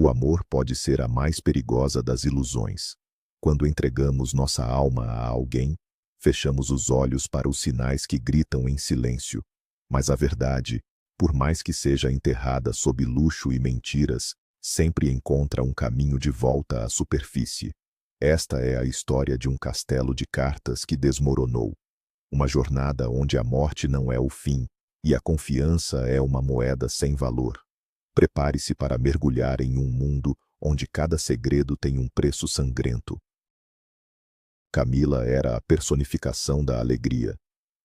O amor pode ser a mais perigosa das ilusões. Quando entregamos nossa alma a alguém, fechamos os olhos para os sinais que gritam em silêncio. Mas a verdade, por mais que seja enterrada sob luxo e mentiras, sempre encontra um caminho de volta à superfície. Esta é a história de um castelo de cartas que desmoronou. Uma jornada onde a morte não é o fim, e a confiança é uma moeda sem valor. Prepare-se para mergulhar em um mundo onde cada segredo tem um preço sangrento. Camila era a personificação da alegria.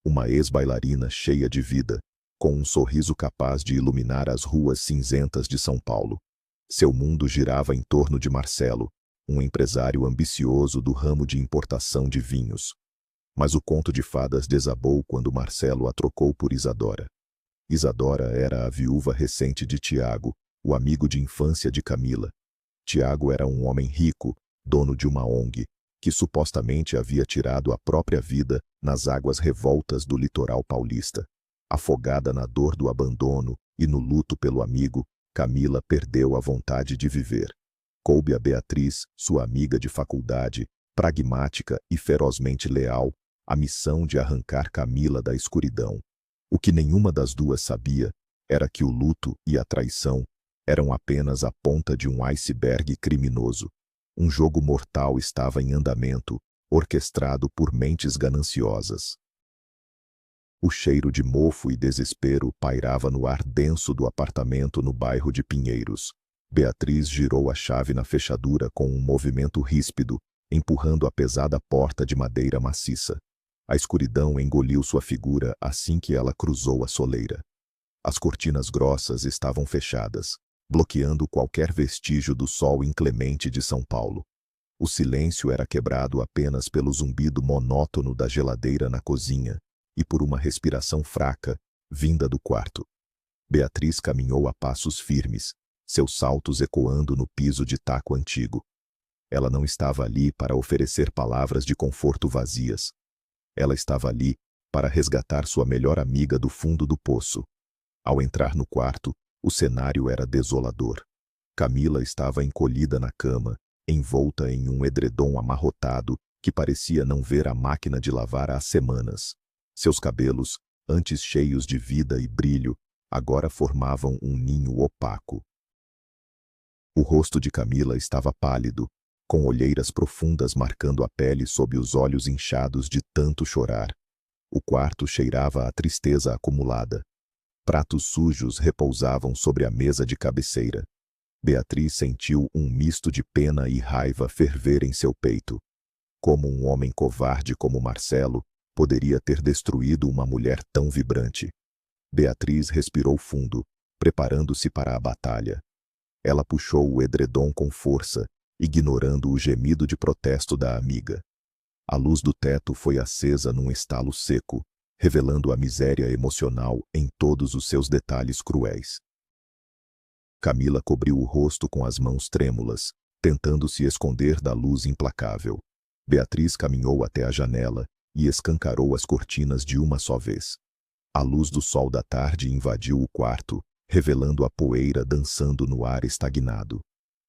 Uma ex-bailarina cheia de vida, com um sorriso capaz de iluminar as ruas cinzentas de São Paulo. Seu mundo girava em torno de Marcelo, um empresário ambicioso do ramo de importação de vinhos. Mas o conto de fadas desabou quando Marcelo a trocou por Isadora. Isadora era a viúva recente de Tiago, o amigo de infância de Camila. Tiago era um homem rico, dono de uma ONG, que supostamente havia tirado a própria vida nas águas revoltas do litoral paulista. Afogada na dor do abandono e no luto pelo amigo, Camila perdeu a vontade de viver. Coube a Beatriz, sua amiga de faculdade, pragmática e ferozmente leal, a missão de arrancar Camila da escuridão. O que nenhuma das duas sabia era que o luto e a traição eram apenas a ponta de um iceberg criminoso. Um jogo mortal estava em andamento, orquestrado por mentes gananciosas. O cheiro de mofo e desespero pairava no ar denso do apartamento no bairro de Pinheiros. Beatriz girou a chave na fechadura com um movimento ríspido, empurrando a pesada porta de madeira maciça. A escuridão engoliu sua figura assim que ela cruzou a soleira. As cortinas grossas estavam fechadas, bloqueando qualquer vestígio do sol inclemente de São Paulo. O silêncio era quebrado apenas pelo zumbido monótono da geladeira na cozinha e por uma respiração fraca, vinda do quarto. Beatriz caminhou a passos firmes, seus saltos ecoando no piso de taco antigo. Ela não estava ali para oferecer palavras de conforto vazias. Ela estava ali para resgatar sua melhor amiga do fundo do poço. Ao entrar no quarto, o cenário era desolador. Camila estava encolhida na cama, envolta em um edredom amarrotado que parecia não ver a máquina de lavar há semanas. Seus cabelos, antes cheios de vida e brilho, agora formavam um ninho opaco. O rosto de Camila estava pálido, com olheiras profundas marcando a pele sob os olhos inchados de tanto chorar. O quarto cheirava a tristeza acumulada. Pratos sujos repousavam sobre a mesa de cabeceira. Beatriz sentiu um misto de pena e raiva ferver em seu peito. Como um homem covarde como Marcelo poderia ter destruído uma mulher tão vibrante? Beatriz respirou fundo, preparando-se para a batalha. Ela puxou o edredom com força, ignorando o gemido de protesto da amiga. A luz do teto foi acesa num estalo seco, revelando a miséria emocional em todos os seus detalhes cruéis. Camila cobriu o rosto com as mãos trêmulas, tentando se esconder da luz implacável. Beatriz caminhou até a janela e escancarou as cortinas de uma só vez. A luz do sol da tarde invadiu o quarto, revelando a poeira dançando no ar estagnado.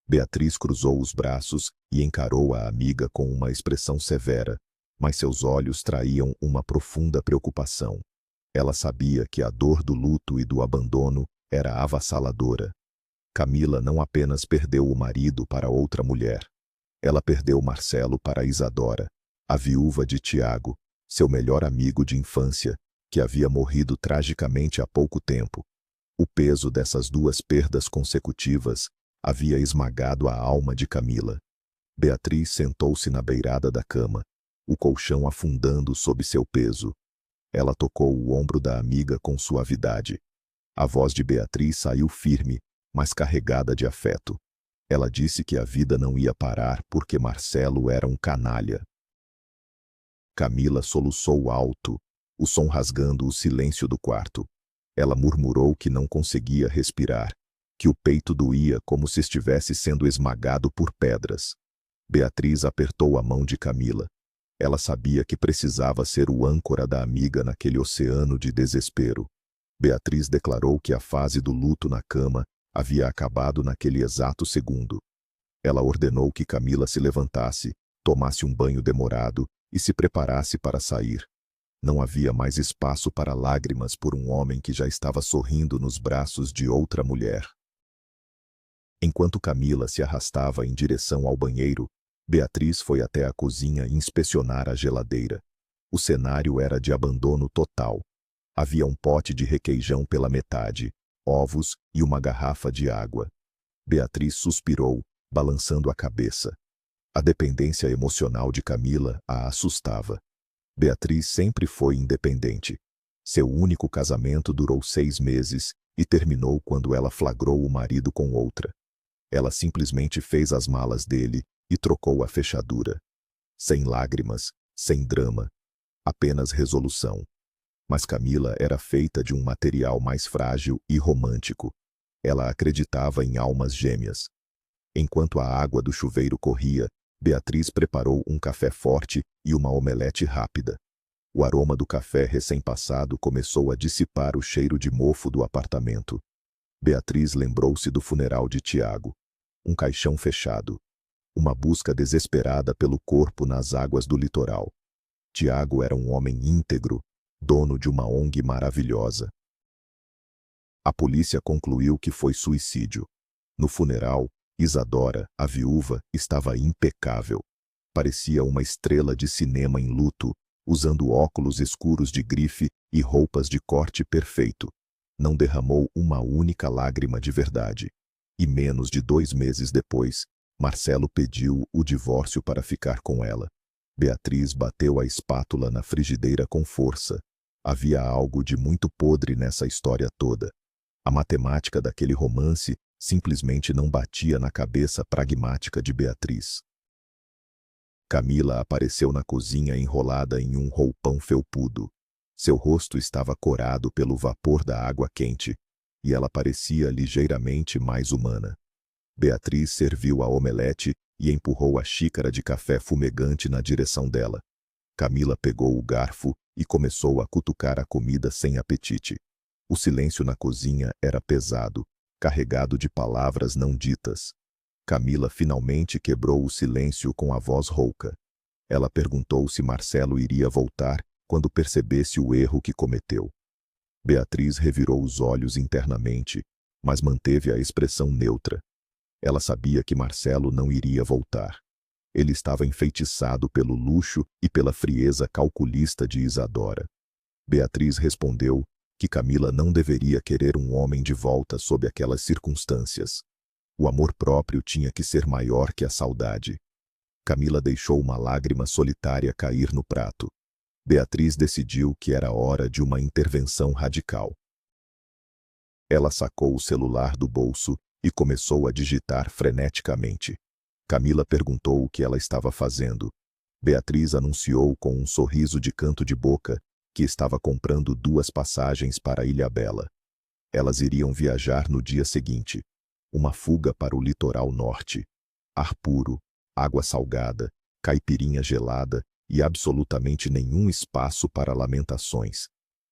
Beatriz cruzou os braços e encarou a amiga com uma expressão severa, mas seus olhos traíam uma profunda preocupação. Ela sabia que a dor do luto e do abandono era avassaladora. Camila não apenas perdeu o marido para outra mulher. Ela perdeu Marcelo para Isadora, a viúva de Tiago, seu melhor amigo de infância, que havia morrido tragicamente há pouco tempo. O peso dessas duas perdas consecutivas havia esmagado a alma de Camila. Beatriz sentou-se na beirada da cama, o colchão afundando sob seu peso. Ela tocou o ombro da amiga com suavidade. A voz de Beatriz saiu firme, mas carregada de afeto. Ela disse que a vida não ia parar porque Marcelo era um canalha. Camila soluçou alto, o som rasgando o silêncio do quarto. Ela murmurou que não conseguia respirar, que o peito doía como se estivesse sendo esmagado por pedras. Beatriz apertou a mão de Camila. Ela sabia que precisava ser o âncora da amiga naquele oceano de desespero. Beatriz declarou que a fase do luto na cama Havia acabado naquele exato segundo. Ela ordenou que Camila se levantasse, tomasse um banho demorado e se preparasse para sair. Não havia mais espaço para lágrimas por um homem que já estava sorrindo nos braços de outra mulher. Enquanto Camila se arrastava em direção ao banheiro, Beatriz foi até a cozinha inspecionar a geladeira. O cenário era de abandono total. Havia um pote de requeijão pela metade, ovos e uma garrafa de água. Beatriz suspirou, balançando a cabeça. A dependência emocional de Camila a assustava. Beatriz sempre foi independente. Seu único casamento durou 6 meses e terminou quando ela flagrou o marido com outra. Ela simplesmente fez as malas dele e trocou a fechadura. Sem lágrimas, sem drama, apenas resolução. Mas Camila era feita de um material mais frágil e romântico. Ela acreditava em almas gêmeas. Enquanto a água do chuveiro corria, Beatriz preparou um café forte e uma omelete rápida. O aroma do café recém-passado começou a dissipar o cheiro de mofo do apartamento. Beatriz lembrou-se do funeral de Tiago. Um caixão fechado. Uma busca desesperada pelo corpo nas águas do litoral. Tiago era um homem íntegro, dono de uma ONG maravilhosa. A polícia concluiu que foi suicídio. No funeral, Isadora, a viúva, estava impecável. Parecia uma estrela de cinema em luto, usando óculos escuros de grife e roupas de corte perfeito. Não derramou uma única lágrima de verdade. E menos de 2 meses depois, Marcelo pediu o divórcio para ficar com ela. Beatriz bateu a espátula na frigideira com força. Havia algo de muito podre nessa história toda. A matemática daquele romance simplesmente não batia na cabeça pragmática de Beatriz. Camila apareceu na cozinha enrolada em um roupão felpudo. Seu rosto estava corado pelo vapor da água quente, e ela parecia ligeiramente mais humana. Beatriz serviu a omelete e empurrou a xícara de café fumegante na direção dela. Camila pegou o garfo e começou a cutucar a comida sem apetite. O silêncio na cozinha era pesado, carregado de palavras não ditas. Camila finalmente quebrou o silêncio com a voz rouca. Ela perguntou se Marcelo iria voltar quando percebesse o erro que cometeu. Beatriz revirou os olhos internamente, mas manteve a expressão neutra. Ela sabia que Marcelo não iria voltar. Ele estava enfeitiçado pelo luxo e pela frieza calculista de Isadora. Beatriz respondeu que Camila não deveria querer um homem de volta sob aquelas circunstâncias. O amor próprio tinha que ser maior que a saudade. Camila deixou uma lágrima solitária cair no prato. Beatriz decidiu que era hora de uma intervenção radical. Ela sacou o celular do bolso e começou a digitar freneticamente. Camila perguntou o que ela estava fazendo. Beatriz anunciou com um sorriso de canto de boca que estava comprando 2 passagens para Ilhabela. Elas iriam viajar no dia seguinte. Uma fuga para o litoral norte. Ar puro, água salgada, caipirinha gelada e absolutamente nenhum espaço para lamentações.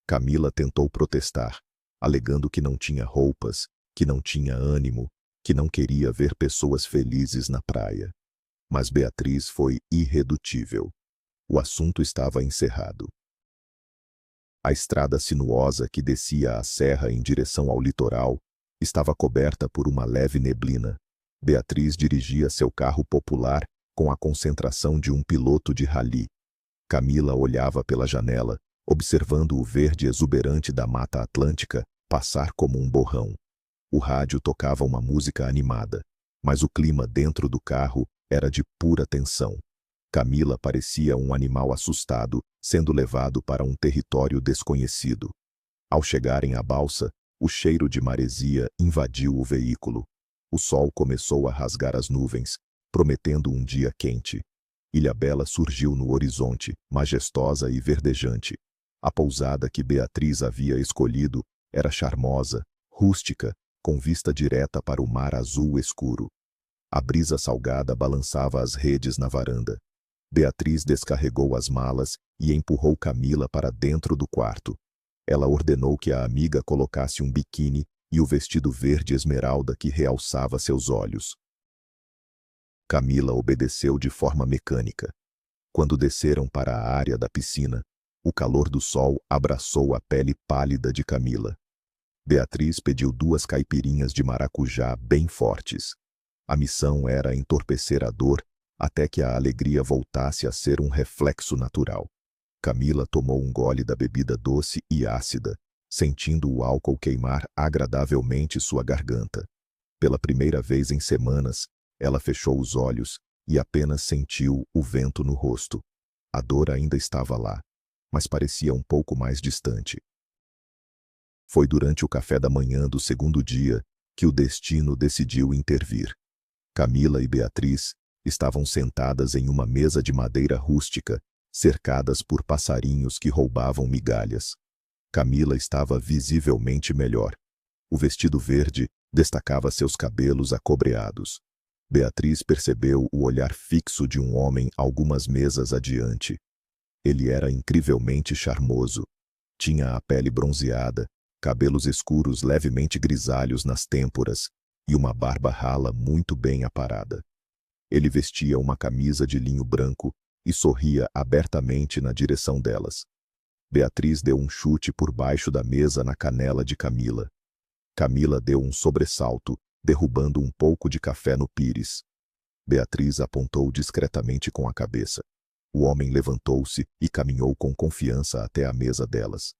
Camila tentou protestar, alegando que não tinha roupas, que não tinha ânimo, que não queria ver pessoas felizes na praia. Mas Beatriz foi irredutível. O assunto estava encerrado. A estrada sinuosa que descia a serra em direção ao litoral estava coberta por uma leve neblina. Beatriz dirigia seu carro popular com a concentração de um piloto de rally. Camila olhava pela janela, observando o verde exuberante da Mata Atlântica passar como um borrão. O rádio tocava uma música animada, mas o clima dentro do carro era de pura tensão. Camila parecia um animal assustado, sendo levado para um território desconhecido. Ao chegarem à balsa, o cheiro de maresia invadiu o veículo. O sol começou a rasgar as nuvens, prometendo um dia quente. Ilhabela surgiu no horizonte, majestosa e verdejante. A pousada que Beatriz havia escolhido era charmosa, rústica, com vista direta para o mar azul escuro. A brisa salgada balançava as redes na varanda. Beatriz descarregou as malas e empurrou Camila para dentro do quarto. Ela ordenou que a amiga colocasse um biquíni e o vestido verde esmeralda que realçava seus olhos. Camila obedeceu de forma mecânica. Quando desceram para a área da piscina, o calor do sol abraçou a pele pálida de Camila. Beatriz pediu 2 caipirinhas de maracujá bem fortes. A missão era entorpecer a dor até que a alegria voltasse a ser um reflexo natural. Camila tomou um gole da bebida doce e ácida, sentindo o álcool queimar agradavelmente sua garganta. Pela primeira vez em semanas, ela fechou os olhos e apenas sentiu o vento no rosto. A dor ainda estava lá, mas parecia um pouco mais distante. Foi durante o café da manhã do segundo dia que o destino decidiu intervir. Camila e Beatriz estavam sentadas em uma mesa de madeira rústica, cercadas por passarinhos que roubavam migalhas. Camila estava visivelmente melhor. O vestido verde destacava seus cabelos acobreados. Beatriz percebeu o olhar fixo de um homem algumas mesas adiante. Ele era incrivelmente charmoso. Tinha a pele bronzeada, cabelos escuros levemente grisalhos nas têmporas e uma barba rala muito bem aparada. Ele vestia uma camisa de linho branco e sorria abertamente na direção delas. Beatriz deu um chute por baixo da mesa na canela de Camila. Camila deu um sobressalto, derrubando um pouco de café no pires. Beatriz apontou discretamente com a cabeça. O homem levantou-se e caminhou com confiança até a mesa delas.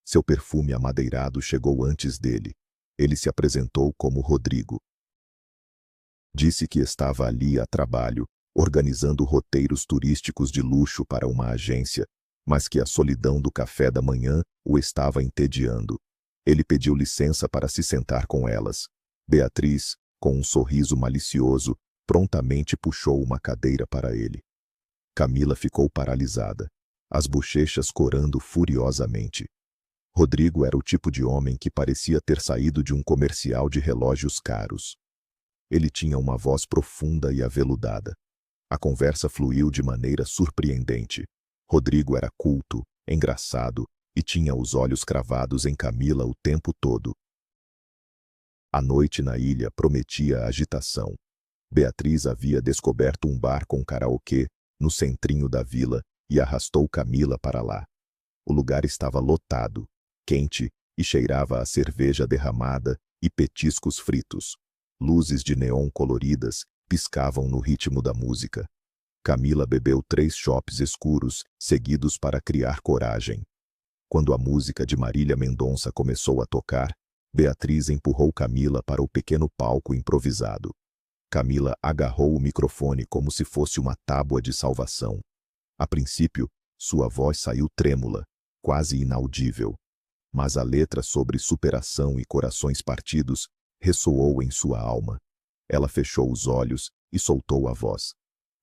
Seu perfume amadeirado chegou antes dele. Ele se apresentou como Rodrigo. Disse que estava ali a trabalho, organizando roteiros turísticos de luxo para uma agência, mas que a solidão do café da manhã o estava entediando. Ele pediu licença para se sentar com elas. Beatriz, com um sorriso malicioso, prontamente puxou uma cadeira para ele. Camila ficou paralisada, as bochechas corando furiosamente. Rodrigo era o tipo de homem que parecia ter saído de um comercial de relógios caros. Ele tinha uma voz profunda e aveludada. A conversa fluiu de maneira surpreendente. Rodrigo era culto, engraçado e tinha os olhos cravados em Camila o tempo todo. A noite na ilha prometia agitação. Beatriz havia descoberto um bar com karaokê no centrinho da vila e arrastou Camila para lá. O lugar estava lotado, quente e cheirava a cerveja derramada e petiscos fritos. Luzes de neon coloridas piscavam no ritmo da música. Camila bebeu 3 chopes escuros, seguidos para criar coragem. Quando a música de Marília Mendonça começou a tocar, Beatriz empurrou Camila para o pequeno palco improvisado. Camila agarrou o microfone como se fosse uma tábua de salvação. A princípio, sua voz saiu trêmula, quase inaudível. Mas a letra sobre superação e corações partidos ressoou em sua alma. Ela fechou os olhos e soltou a voz.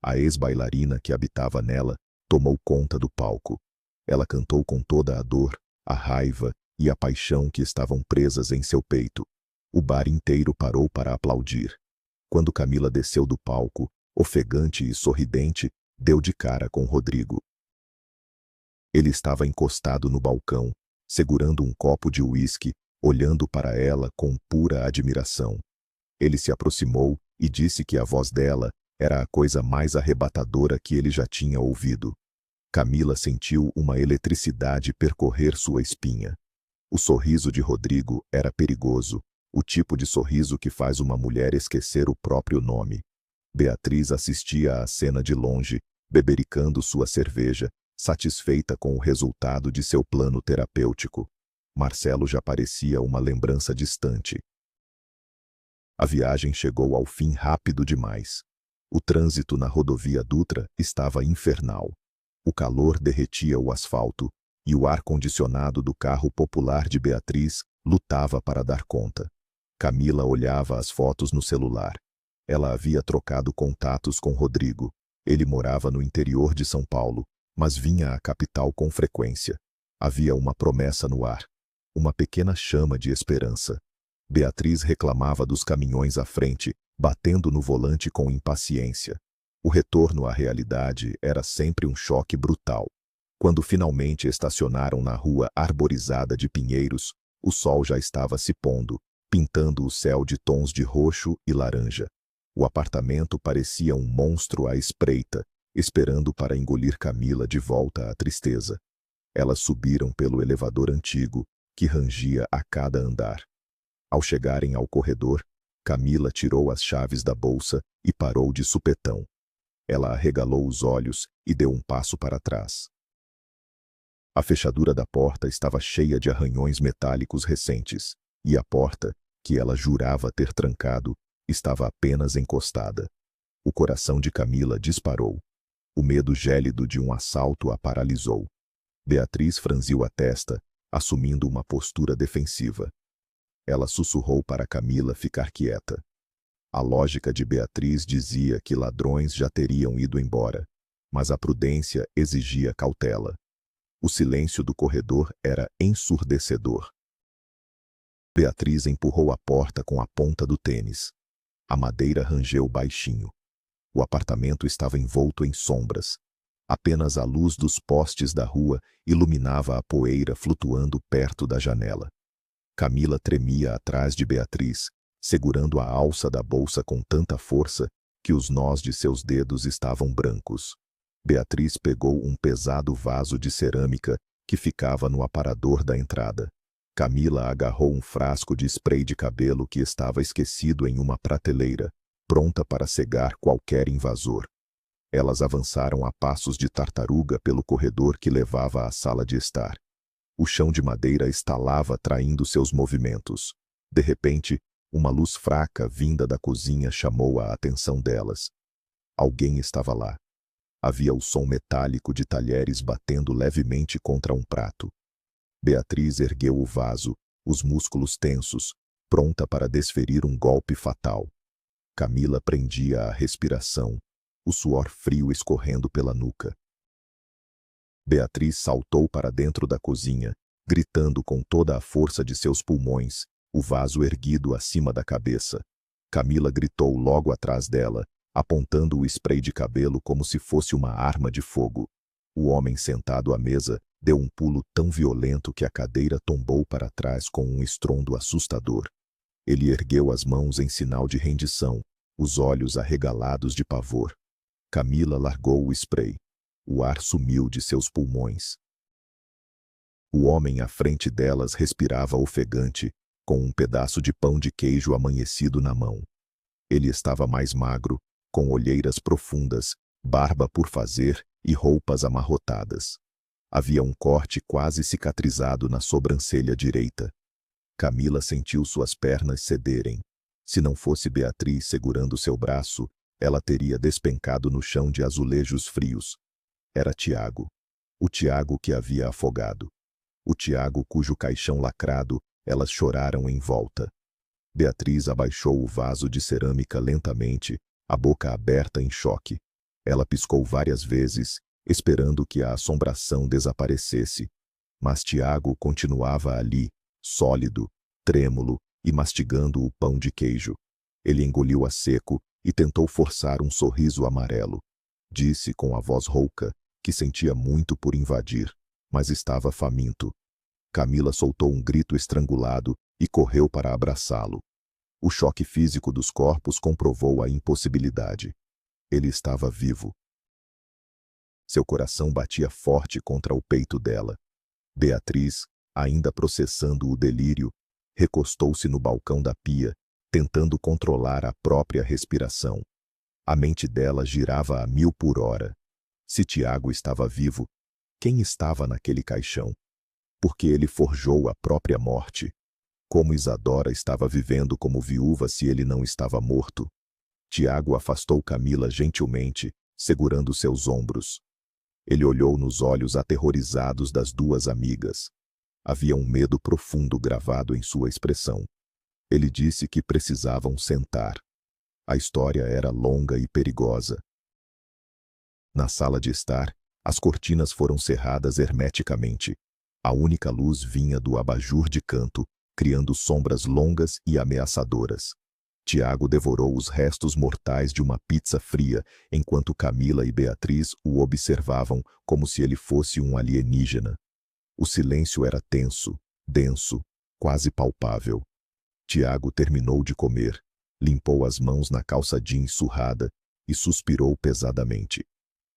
A ex-bailarina que habitava nela tomou conta do palco. Ela cantou com toda a dor, a raiva e a paixão que estavam presas em seu peito. O bar inteiro parou para aplaudir. Quando Camila desceu do palco, ofegante e sorridente, deu de cara com Rodrigo. Ele estava encostado no balcão, segurando um copo de uísque, olhando para ela com pura admiração. Ele se aproximou e disse que a voz dela era a coisa mais arrebatadora que ele já tinha ouvido. Camila sentiu uma eletricidade percorrer sua espinha. O sorriso de Rodrigo era perigoso, o tipo de sorriso que faz uma mulher esquecer o próprio nome. Beatriz assistia à cena de longe, bebericando sua cerveja, satisfeita com o resultado de seu plano terapêutico. Marcelo já parecia uma lembrança distante. A viagem chegou ao fim rápido demais. O trânsito na rodovia Dutra estava infernal. O calor derretia o asfalto, e o ar-condicionado do carro popular de Beatriz lutava para dar conta. Camila olhava as fotos no celular. Ela havia trocado contatos com Rodrigo. Ele morava no interior de São Paulo, mas vinha à capital com frequência. Havia uma promessa no ar, uma pequena chama de esperança. Beatriz reclamava dos caminhões à frente, batendo no volante com impaciência. O retorno à realidade era sempre um choque brutal. Quando finalmente estacionaram na rua arborizada de pinheiros, o sol já estava se pondo, pintando o céu de tons de roxo e laranja. O apartamento parecia um monstro à espreita, esperando para engolir Camila de volta à tristeza. Elas subiram pelo elevador antigo, que rangia a cada andar. Ao chegarem ao corredor, Camila tirou as chaves da bolsa e parou de supetão. Ela arregalou os olhos e deu um passo para trás. A fechadura da porta estava cheia de arranhões metálicos recentes, e a porta, que ela jurava ter trancado, estava apenas encostada. O coração de Camila disparou. O medo gélido de um assalto a paralisou. Beatriz franziu a testa, assumindo uma postura defensiva. Ela sussurrou para Camila ficar quieta. A lógica de Beatriz dizia que ladrões já teriam ido embora, mas a prudência exigia cautela. O silêncio do corredor era ensurdecedor. Beatriz empurrou a porta com a ponta do tênis. A madeira rangeu baixinho. O apartamento estava envolto em sombras. Apenas a luz dos postes da rua iluminava a poeira flutuando perto da janela. Camila tremia atrás de Beatriz, segurando a alça da bolsa com tanta força que os nós de seus dedos estavam brancos. Beatriz pegou um pesado vaso de cerâmica que ficava no aparador da entrada. Camila agarrou um frasco de spray de cabelo que estava esquecido em uma prateleira, pronta para cegar qualquer invasor. Elas avançaram a passos de tartaruga pelo corredor que levava à sala de estar. O chão de madeira estalava traindo seus movimentos. De repente, uma luz fraca vinda da cozinha chamou a atenção delas. Alguém estava lá. Havia o som metálico de talheres batendo levemente contra um prato. Beatriz ergueu o vaso, os músculos tensos, pronta para desferir um golpe fatal. Camila prendia a respiração, o suor frio escorrendo pela nuca. Beatriz saltou para dentro da cozinha, gritando com toda a força de seus pulmões, o vaso erguido acima da cabeça. Camila gritou logo atrás dela, apontando o spray de cabelo como se fosse uma arma de fogo. O homem sentado à mesa deu um pulo tão violento que a cadeira tombou para trás com um estrondo assustador. Ele ergueu as mãos em sinal de rendição, os olhos arregalados de pavor. Camila largou o spray. O ar sumiu de seus pulmões. O homem à frente delas respirava ofegante, com um pedaço de pão de queijo amanhecido na mão. Ele estava mais magro, com olheiras profundas, barba por fazer e roupas amarrotadas. Havia um corte quase cicatrizado na sobrancelha direita. Camila sentiu suas pernas cederem. Se não fosse Beatriz segurando seu braço, ela teria despencado no chão de azulejos frios. Era Tiago. O Tiago que havia afogado. O Tiago cujo caixão lacrado elas choraram em volta. Beatriz abaixou o vaso de cerâmica lentamente, a boca aberta em choque. Ela piscou várias vezes, esperando que a assombração desaparecesse. Mas Tiago continuava ali, sólido, trêmulo e mastigando o pão de queijo. Ele engoliu a seco e tentou forçar um sorriso amarelo. Disse com a voz rouca que sentia muito por invadir, mas estava faminto. Camila soltou um grito estrangulado e correu para abraçá-lo. O choque físico dos corpos comprovou a impossibilidade. Ele estava vivo. Seu coração batia forte contra o peito dela. Beatriz, ainda processando o delírio, recostou-se no balcão da pia, tentando controlar a própria respiração. A mente dela girava a 1000 por hora. Se Tiago estava vivo, quem estava naquele caixão? Porque ele forjou a própria morte. Como Isadora estava vivendo como viúva se ele não estava morto? Tiago afastou Camila gentilmente, segurando seus ombros. Ele olhou nos olhos aterrorizados das duas amigas. Havia um medo profundo gravado em sua expressão. Ele disse que precisavam sentar. A história era longa e perigosa. Na sala de estar, as cortinas foram cerradas hermeticamente. A única luz vinha do abajur de canto, criando sombras longas e ameaçadoras. Tiago devorou os restos mortais de uma pizza fria, enquanto Camila e Beatriz o observavam como se ele fosse um alienígena. O silêncio era tenso, denso, quase palpável. Tiago terminou de comer, limpou as mãos na calça jeans surrada e suspirou pesadamente.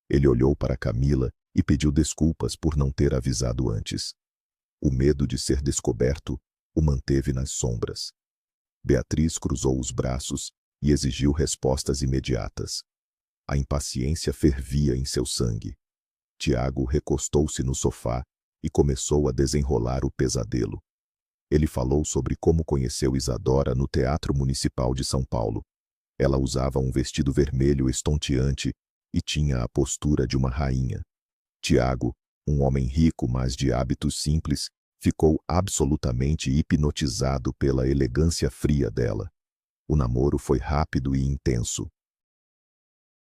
Ele olhou para Camila e pediu desculpas por não ter avisado antes. O medo de ser descoberto o manteve nas sombras. Beatriz cruzou os braços e exigiu respostas imediatas. A impaciência fervia em seu sangue. Tiago recostou-se no sofá e começou a desenrolar o pesadelo. Ele falou sobre como conheceu Isadora no Teatro Municipal de São Paulo. Ela usava um vestido vermelho estonteante e tinha a postura de uma rainha. Tiago, um homem rico, mas de hábitos simples, ficou absolutamente hipnotizado pela elegância fria dela. O namoro foi rápido e intenso.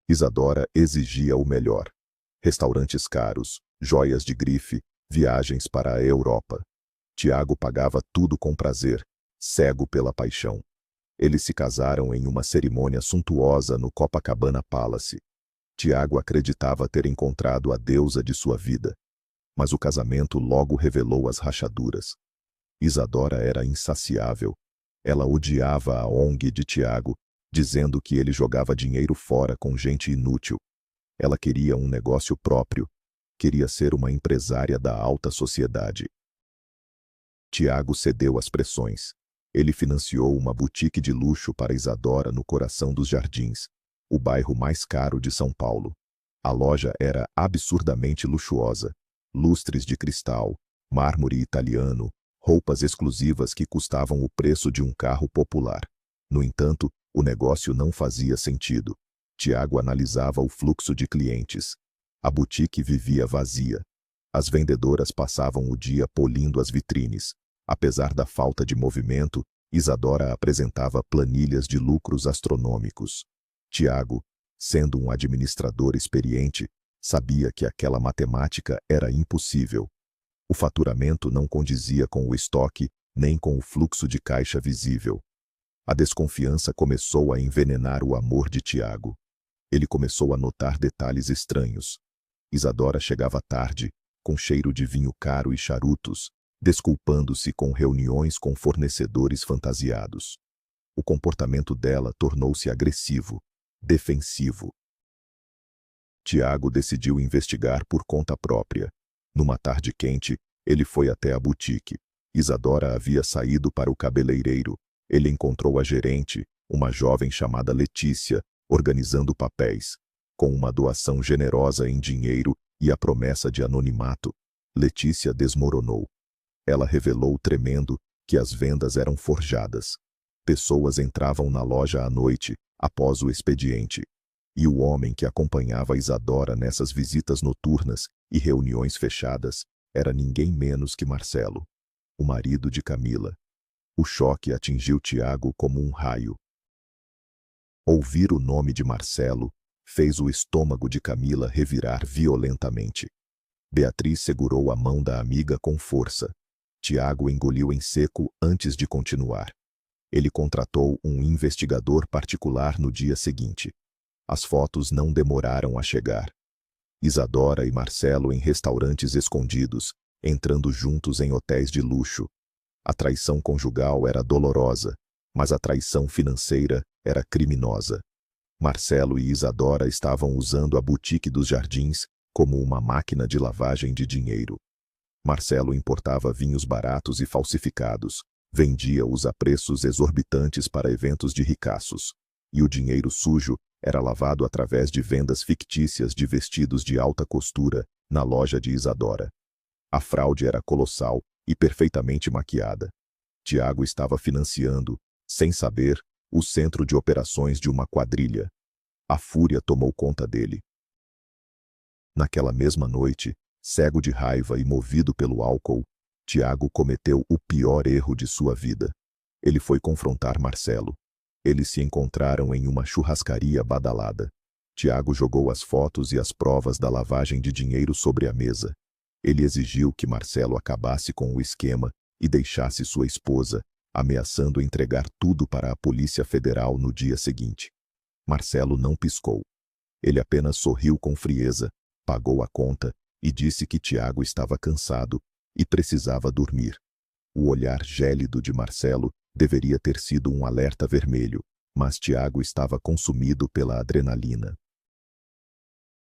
Isadora exigia o melhor. Restaurantes caros, joias de grife, viagens para a Europa. Tiago pagava tudo com prazer, cego pela paixão. Eles se casaram em uma cerimônia suntuosa no Copacabana Palace. Tiago acreditava ter encontrado a deusa de sua vida. Mas o casamento logo revelou as rachaduras. Isadora era insaciável. Ela odiava a ONG de Tiago, dizendo que ele jogava dinheiro fora com gente inútil. Ela queria um negócio próprio. Queria ser uma empresária da alta sociedade. Tiago cedeu às pressões. Ele financiou uma boutique de luxo para Isadora no coração dos Jardins, o bairro mais caro de São Paulo. A loja era absurdamente luxuosa. Lustres de cristal, mármore italiano, roupas exclusivas que custavam o preço de um carro popular. No entanto, o negócio não fazia sentido. Tiago analisava o fluxo de clientes. A boutique vivia vazia. As vendedoras passavam o dia polindo as vitrines. Apesar da falta de movimento, Isadora apresentava planilhas de lucros astronômicos. Tiago, sendo um administrador experiente, sabia que aquela matemática era impossível. O faturamento não condizia com o estoque, nem com o fluxo de caixa visível. A desconfiança começou a envenenar o amor de Tiago. Ele começou a notar detalhes estranhos. Isadora chegava tarde, com cheiro de vinho caro e charutos, desculpando-se com reuniões com fornecedores fantasiados. O comportamento dela tornou-se agressivo, defensivo. Tiago decidiu investigar por conta própria. Numa tarde quente, ele foi até a boutique. Isadora havia saído para o cabeleireiro. Ele encontrou a gerente, uma jovem chamada Letícia, organizando papéis. Com uma doação generosa em dinheiro e a promessa de anonimato, Letícia desmoronou. Ela revelou tremendo que as vendas eram forjadas. Pessoas entravam na loja à noite, após o expediente. E o homem que acompanhava Isadora nessas visitas noturnas e reuniões fechadas era ninguém menos que Marcelo, o marido de Camila. O choque atingiu Tiago como um raio. Ouvir o nome de Marcelo fez o estômago de Camila revirar violentamente. Beatriz segurou a mão da amiga com força. Tiago engoliu em seco antes de continuar. Ele contratou um investigador particular no dia seguinte. As fotos não demoraram a chegar. Isadora e Marcelo em restaurantes escondidos, entrando juntos em hotéis de luxo. A traição conjugal era dolorosa, mas a traição financeira era criminosa. Marcelo e Isadora estavam usando a boutique dos Jardins como uma máquina de lavagem de dinheiro. Marcelo importava vinhos baratos e falsificados, vendia-os a preços exorbitantes para eventos de ricaços. E o dinheiro sujo era lavado através de vendas fictícias de vestidos de alta costura na loja de Isadora. A fraude era colossal e perfeitamente maquiada. Tiago estava financiando, sem saber, o centro de operações de uma quadrilha. A fúria tomou conta dele. Naquela mesma noite, cego de raiva e movido pelo álcool, Tiago cometeu o pior erro de sua vida. Ele foi confrontar Marcelo. Eles se encontraram em uma churrascaria badalada. Tiago jogou as fotos e as provas da lavagem de dinheiro sobre a mesa. Ele exigiu que Marcelo acabasse com o esquema e deixasse sua esposa, ameaçando entregar tudo para a Polícia Federal no dia seguinte. Marcelo não piscou. Ele apenas sorriu com frieza, pagou a conta e disse que Tiago estava cansado e precisava dormir. O olhar gélido de Marcelo Deveria ter sido um alerta vermelho, mas Tiago estava consumido pela adrenalina.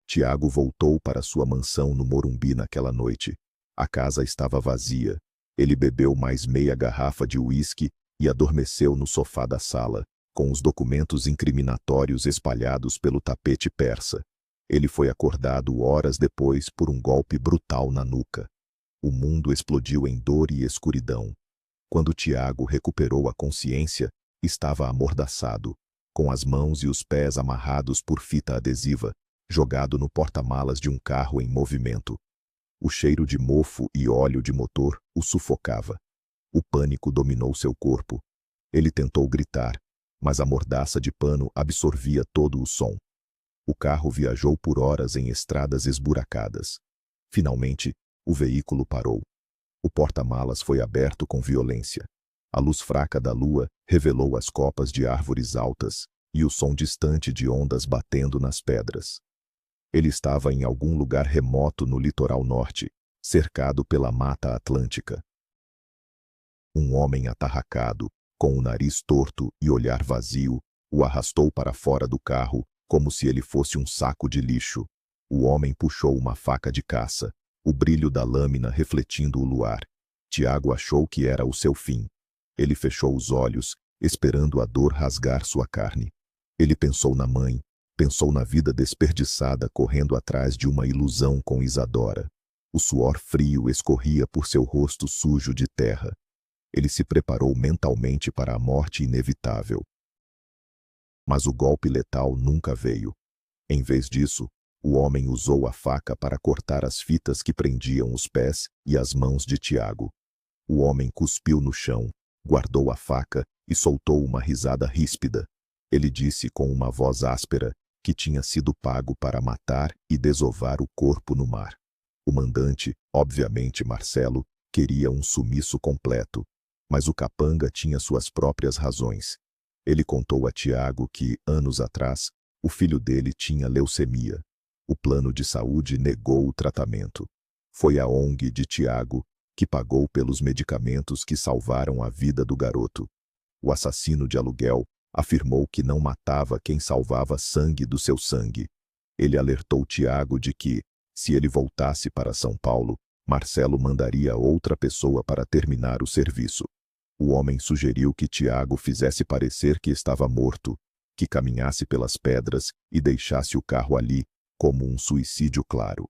Tiago voltou para sua mansão no Morumbi naquela noite. A casa estava vazia. Ele bebeu mais meia garrafa de uísque e adormeceu no sofá da sala, com os documentos incriminatórios espalhados pelo tapete persa. Ele foi acordado horas depois por um golpe brutal na nuca. O mundo explodiu em dor e escuridão. Quando Tiago recuperou a consciência, estava amordaçado, com as mãos e os pés amarrados por fita adesiva, jogado no porta-malas de um carro em movimento. O cheiro de mofo e óleo de motor o sufocava. O pânico dominou seu corpo. Ele tentou gritar, mas a mordaça de pano absorvia todo o som. O carro viajou por horas em estradas esburacadas. Finalmente, o veículo parou. O porta-malas foi aberto com violência. A luz fraca da lua revelou as copas de árvores altas e o som distante de ondas batendo nas pedras. Ele estava em algum lugar remoto no litoral norte, cercado pela Mata Atlântica. Um homem atarracado, com o nariz torto e olhar vazio, o arrastou para fora do carro, como se ele fosse um saco de lixo. O homem puxou uma faca de caça, o brilho da lâmina refletindo o luar. Tiago achou que era o seu fim. Ele fechou os olhos, esperando a dor rasgar sua carne. Ele pensou na mãe, pensou na vida desperdiçada correndo atrás de uma ilusão com Isadora. O suor frio escorria por seu rosto sujo de terra. Ele se preparou mentalmente para a morte inevitável. Mas o golpe letal nunca veio. Em vez disso, o homem usou a faca para cortar as fitas que prendiam os pés e as mãos de Tiago. O homem cuspiu no chão, guardou a faca e soltou uma risada ríspida. Ele disse com uma voz áspera que tinha sido pago para matar e desovar o corpo no mar. O mandante, obviamente Marcelo, queria um sumiço completo, mas o capanga tinha suas próprias razões. Ele contou a Tiago que, anos atrás, o filho dele tinha leucemia. O plano de saúde negou o tratamento. Foi a ONG de Tiago que pagou pelos medicamentos que salvaram a vida do garoto. O assassino de aluguel afirmou que não matava quem salvava sangue do seu sangue. Ele alertou Tiago de que, se ele voltasse para São Paulo, Marcelo mandaria outra pessoa para terminar o serviço. O homem sugeriu que Tiago fizesse parecer que estava morto, que caminhasse pelas pedras e deixasse o carro ali, como um suicídio claro.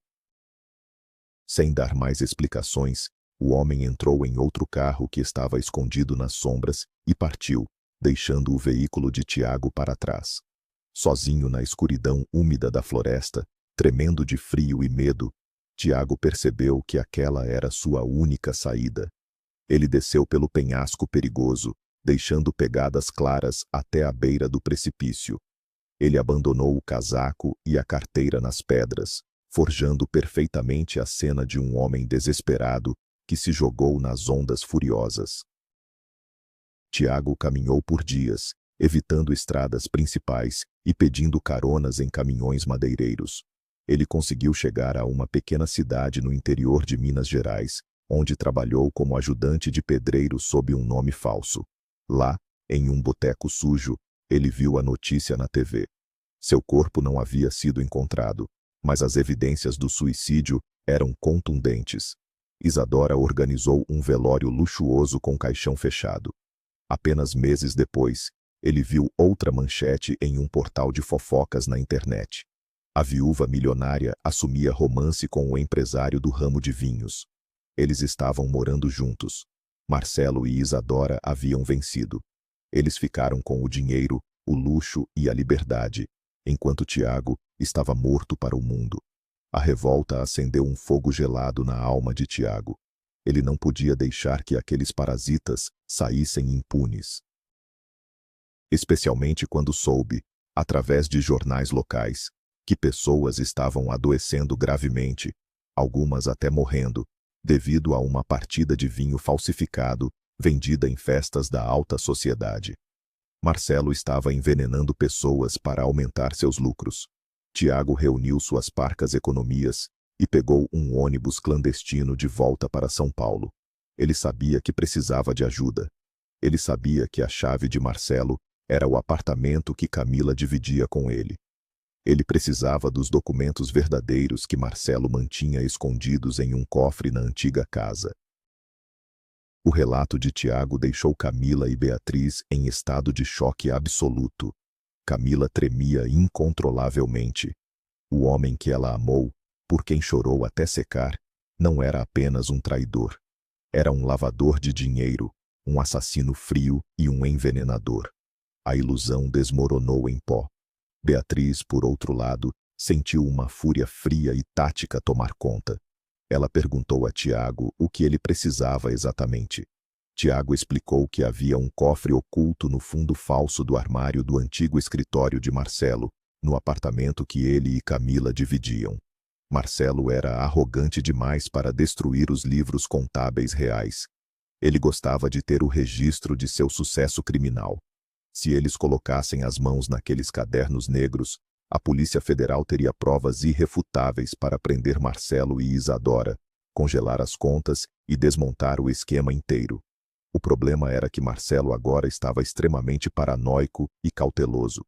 Sem dar mais explicações, o homem entrou em outro carro que estava escondido nas sombras e partiu, deixando o veículo de Tiago para trás. Sozinho na escuridão úmida da floresta, tremendo de frio e medo, Tiago percebeu que aquela era sua única saída. Ele desceu pelo penhasco perigoso, deixando pegadas claras até a beira do precipício. Ele abandonou o casaco e a carteira nas pedras, forjando perfeitamente a cena de um homem desesperado que se jogou nas ondas furiosas. Tiago caminhou por dias, evitando estradas principais e pedindo caronas em caminhões madeireiros. Ele conseguiu chegar a uma pequena cidade no interior de Minas Gerais, onde trabalhou como ajudante de pedreiro sob um nome falso. Lá, em um boteco sujo, ele viu a notícia na TV. Seu corpo não havia sido encontrado, mas as evidências do suicídio eram contundentes. Isadora organizou um velório luxuoso com caixão fechado. Apenas meses depois, ele viu outra manchete em um portal de fofocas na internet. A viúva milionária assumia romance com o empresário do ramo de vinhos. Eles estavam morando juntos. Marcelo e Isadora haviam vencido. Eles ficaram com o dinheiro, o luxo e a liberdade, enquanto Tiago estava morto para o mundo. A revolta acendeu um fogo gelado na alma de Tiago. Ele não podia deixar que aqueles parasitas saíssem impunes. Especialmente quando soube, através de jornais locais, que pessoas estavam adoecendo gravemente, algumas até morrendo, devido a uma partida de vinho falsificado vendida em festas da alta sociedade. Marcelo estava envenenando pessoas para aumentar seus lucros. Tiago reuniu suas parcas economias e pegou um ônibus clandestino de volta para São Paulo. Ele sabia que precisava de ajuda. Ele sabia que a chave de Marcelo era o apartamento que Camila dividia com ele. Ele precisava dos documentos verdadeiros que Marcelo mantinha escondidos em um cofre na antiga casa. O relato de Tiago deixou Camila e Beatriz em estado de choque absoluto. Camila tremia incontrolavelmente. O homem que ela amou, por quem chorou até secar, não era apenas um traidor. Era um lavador de dinheiro, um assassino frio e um envenenador. A ilusão desmoronou em pó. Beatriz, por outro lado, sentiu uma fúria fria e tática tomar conta. Ela perguntou a Tiago o que ele precisava exatamente. Tiago explicou que havia um cofre oculto no fundo falso do armário do antigo escritório de Marcelo, no apartamento que ele e Camila dividiam. Marcelo era arrogante demais para destruir os livros contábeis reais. Ele gostava de ter o registro de seu sucesso criminal. Se eles colocassem as mãos naqueles cadernos negros, a Polícia Federal teria provas irrefutáveis para prender Marcelo e Isadora, congelar as contas e desmontar o esquema inteiro. O problema era que Marcelo agora estava extremamente paranoico e cauteloso.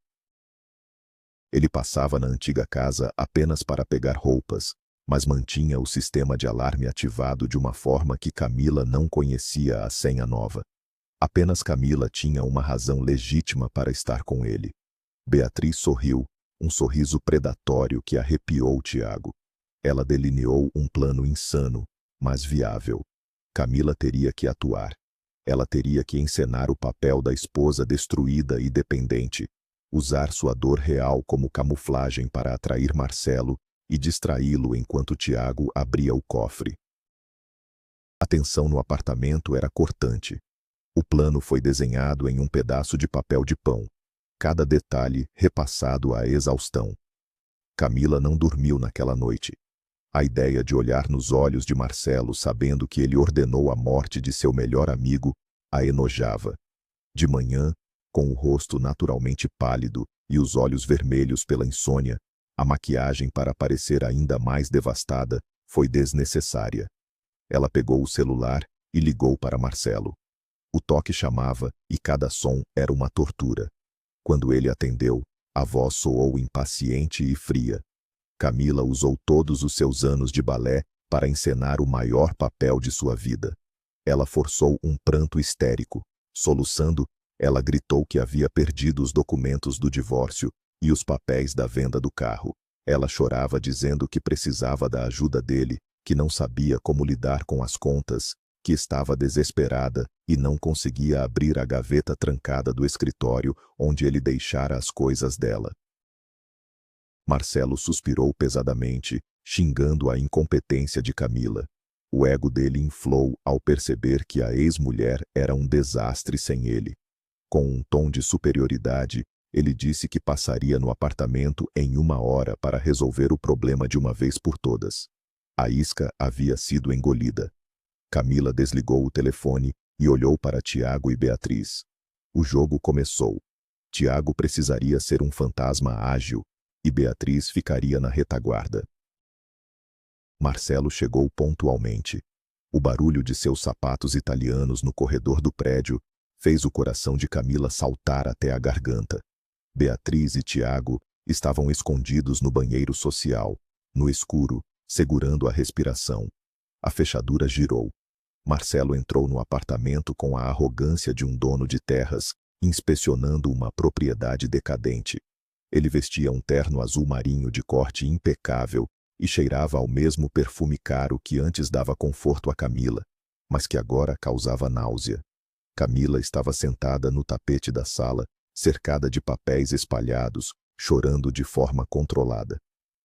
Ele passava na antiga casa apenas para pegar roupas, mas mantinha o sistema de alarme ativado de uma forma que Camila não conhecia a senha nova. Apenas Camila tinha uma razão legítima para estar com ele. Beatriz sorriu, um sorriso predatório que arrepiou Tiago. Ela delineou um plano insano, mas viável. Camila teria que atuar. Ela teria que encenar o papel da esposa destruída e dependente, usar sua dor real como camuflagem para atrair Marcelo e distraí-lo enquanto Tiago abria o cofre. A tensão no apartamento era cortante. O plano foi desenhado em um pedaço de papel de pão, cada detalhe repassado à exaustão. Camila não dormiu naquela noite. A ideia de olhar nos olhos de Marcelo sabendo que ele ordenou a morte de seu melhor amigo a enojava. De manhã, com o rosto naturalmente pálido e os olhos vermelhos pela insônia, a maquiagem para parecer ainda mais devastada foi desnecessária. Ela pegou o celular e ligou para Marcelo. O toque chamava e cada som era uma tortura. Quando ele atendeu, a voz soou impaciente e fria. Camila usou todos os seus anos de balé para encenar o maior papel de sua vida. Ela forçou um pranto histérico. Soluçando, ela gritou que havia perdido os documentos do divórcio e os papéis da venda do carro. Ela chorava dizendo que precisava da ajuda dele, que não sabia como lidar com as contas, que estava desesperada e não conseguia abrir a gaveta trancada do escritório onde ele deixara as coisas dela. Marcelo suspirou pesadamente, xingando a incompetência de Camila. O ego dele inflou ao perceber que a ex-mulher era um desastre sem ele. Com um tom de superioridade, ele disse que passaria no apartamento em 1 hora para resolver o problema de uma vez por todas. A isca havia sido engolida. Camila desligou o telefone e olhou para Tiago e Beatriz. O jogo começou. Tiago precisaria ser um fantasma ágil e Beatriz ficaria na retaguarda. Marcelo chegou pontualmente. O barulho de seus sapatos italianos no corredor do prédio fez o coração de Camila saltar até a garganta. Beatriz e Tiago estavam escondidos no banheiro social, no escuro, segurando a respiração. A fechadura girou. Marcelo entrou no apartamento com a arrogância de um dono de terras, inspecionando uma propriedade decadente. Ele vestia um terno azul marinho de corte impecável e cheirava ao mesmo perfume caro que antes dava conforto a Camila, mas que agora causava náusea. Camila estava sentada no tapete da sala, cercada de papéis espalhados, chorando de forma controlada.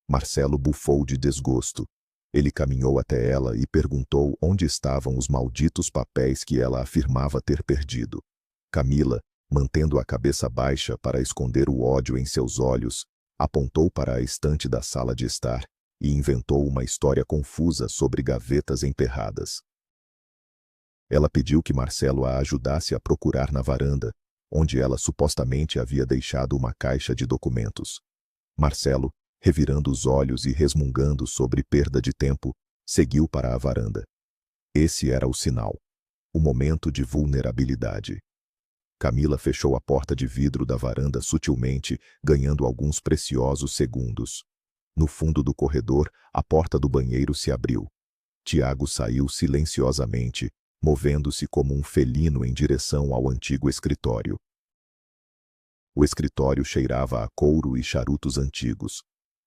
Marcelo bufou de desgosto. Ele caminhou até ela e perguntou onde estavam os malditos papéis que ela afirmava ter perdido. Camila, mantendo a cabeça baixa para esconder o ódio em seus olhos, apontou para a estante da sala de estar e inventou uma história confusa sobre gavetas emperradas. Ela pediu que Marcelo a ajudasse a procurar na varanda, onde ela supostamente havia deixado uma caixa de documentos. Marcelo, revirando os olhos e resmungando sobre perda de tempo, seguiu para a varanda. Esse era o sinal. O momento de vulnerabilidade. Camila fechou a porta de vidro da varanda sutilmente, ganhando alguns preciosos segundos. No fundo do corredor, a porta do banheiro se abriu. Tiago saiu silenciosamente, movendo-se como um felino em direção ao antigo escritório. O escritório cheirava a couro e charutos antigos.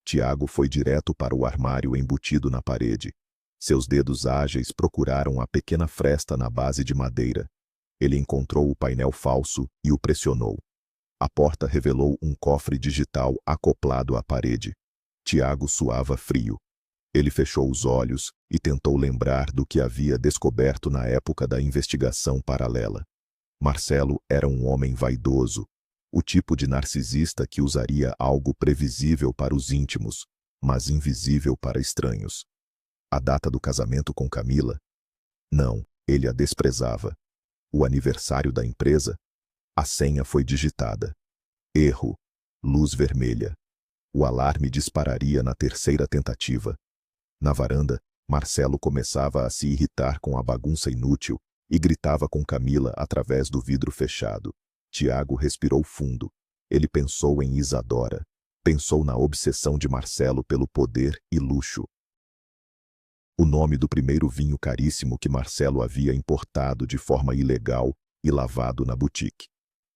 Tiago foi direto para o armário embutido na parede. Seus dedos ágeis procuraram a pequena fresta na base de madeira. Ele encontrou o painel falso e o pressionou. A porta revelou um cofre digital acoplado à parede. Tiago suava frio. Ele fechou os olhos e tentou lembrar do que havia descoberto na época da investigação paralela. Marcelo era um homem vaidoso, o tipo de narcisista que usaria algo previsível para os íntimos, mas invisível para estranhos. A data do casamento com Camila? Não, ele a desprezava. O aniversário da empresa? A senha foi digitada. Erro. Luz vermelha. O alarme dispararia na terceira tentativa. Na varanda, Marcelo começava a se irritar com a bagunça inútil e gritava com Camila através do vidro fechado. Tiago respirou fundo. Ele pensou em Isadora. Pensou na obsessão de Marcelo pelo poder e luxo. O nome do primeiro vinho caríssimo que Marcelo havia importado de forma ilegal e lavado na boutique.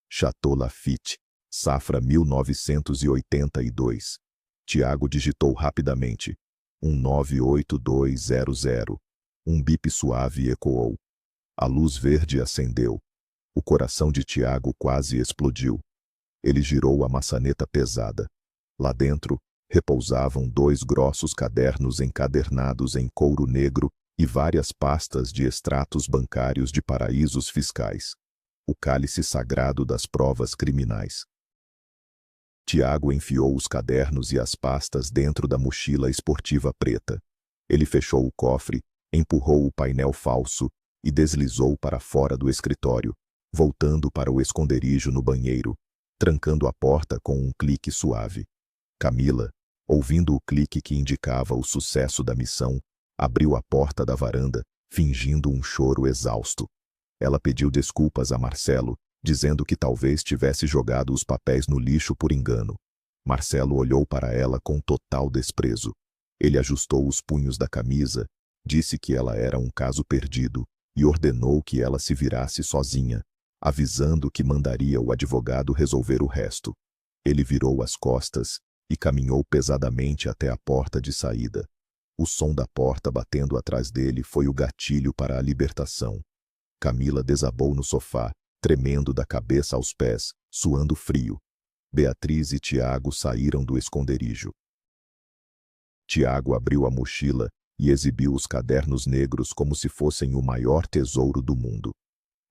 Chateau Lafite, safra 1982. Tiago digitou rapidamente. 198200. Um bip suave ecoou. A luz verde acendeu. O coração de Tiago quase explodiu. Ele girou a maçaneta pesada. Lá dentro, repousavam 2 grossos cadernos encadernados em couro negro e várias pastas de extratos bancários de paraísos fiscais. O cálice sagrado das provas criminais. Tiago enfiou os cadernos e as pastas dentro da mochila esportiva preta. Ele fechou o cofre, empurrou o painel falso e deslizou para fora do escritório, voltando para o esconderijo no banheiro, trancando a porta com um clique suave. Camila, ouvindo o clique que indicava o sucesso da missão, abriu a porta da varanda, fingindo um choro exausto. Ela pediu desculpas a Marcelo, dizendo que talvez tivesse jogado os papéis no lixo por engano. Marcelo olhou para ela com total desprezo. Ele ajustou os punhos da camisa, disse que ela era um caso perdido e ordenou que ela se virasse sozinha, avisando que mandaria o advogado resolver o resto. Ele virou as costas e caminhou pesadamente até a porta de saída. O som da porta batendo atrás dele foi o gatilho para a libertação. Camila desabou no sofá, tremendo da cabeça aos pés, suando frio. Beatriz e Tiago saíram do esconderijo. Tiago abriu a mochila e exibiu os cadernos negros como se fossem o maior tesouro do mundo.